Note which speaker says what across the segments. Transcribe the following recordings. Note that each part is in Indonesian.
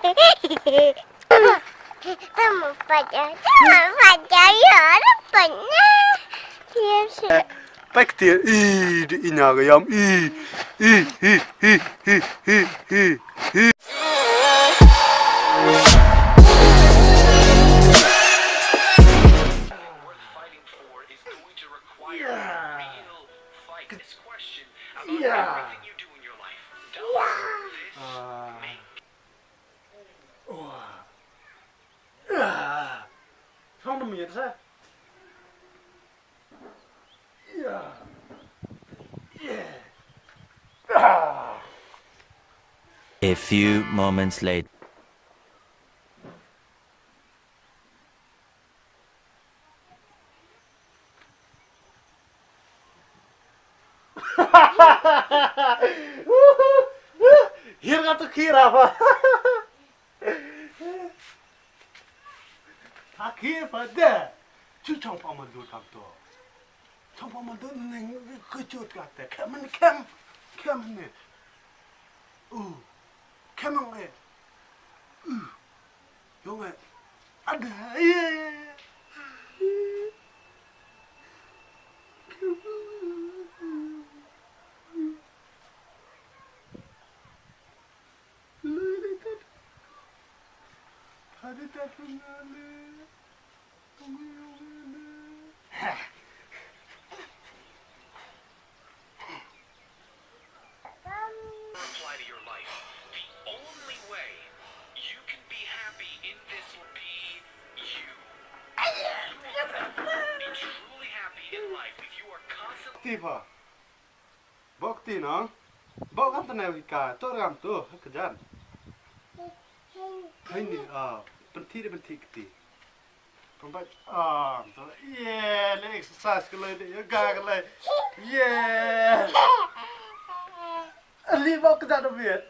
Speaker 1: Jangan ya, pernah.
Speaker 2: Pak dia, di inagayam, i. Không được miệt sao?
Speaker 3: A few moments later.
Speaker 2: Hier gaat de kier af. Tak hier van daar. Chú trong phòng mình luôn to. Trong phòng mình luôn nên cứ chút gạt đấy. Kem này. Kem này. Yung này. Ada. Hadi tatlıları.
Speaker 4: Apply to your life. The only way you can be happy in this will be you. You will be truly happy in life if you are constantly.
Speaker 2: Tiba. Bukti no. Bok kan tenang tu ram tu kejan. Ini penting keti. Pembaca yeah, le exercise ke le dia gag le. Yeah. Ali bok kejan tu biar.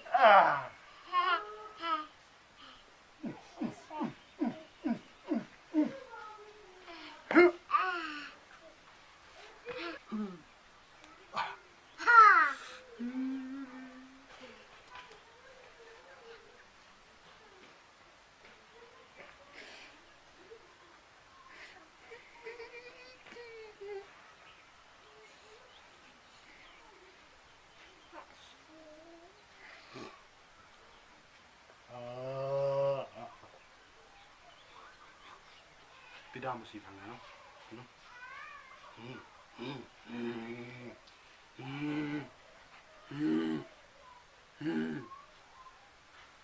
Speaker 2: Tidak mesti panggil,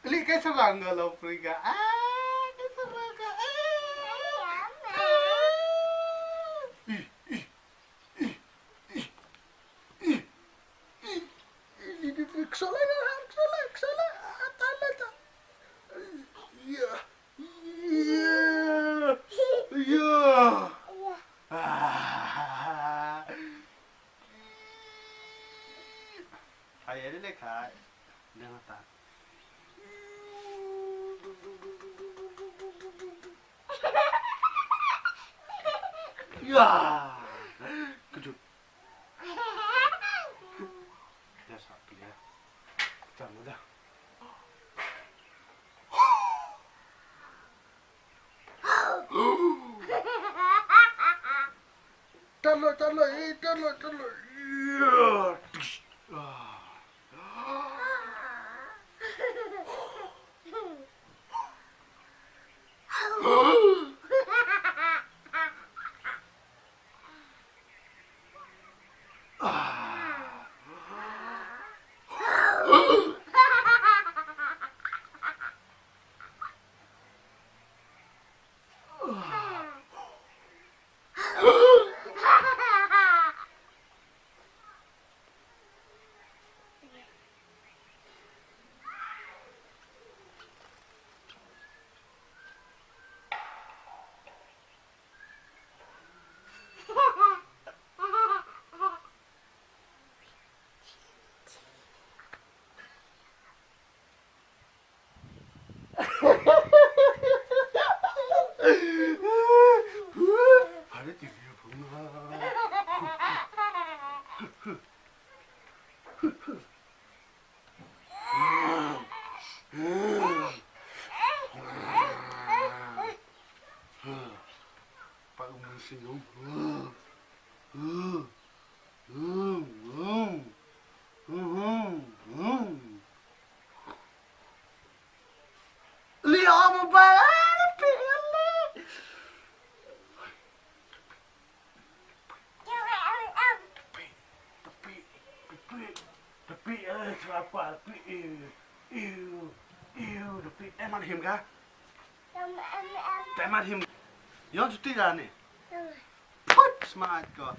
Speaker 2: Li kayak serangga lo Frika. Kayak serangga. Kesalah. Ayah dia lekat. Dia mata. Ya. Kejut. Dia sapi ya. Jangan dah. Taruh. Terapa tapi eman him kah? Eman him. Yang tu tidak ni. Put smart kau.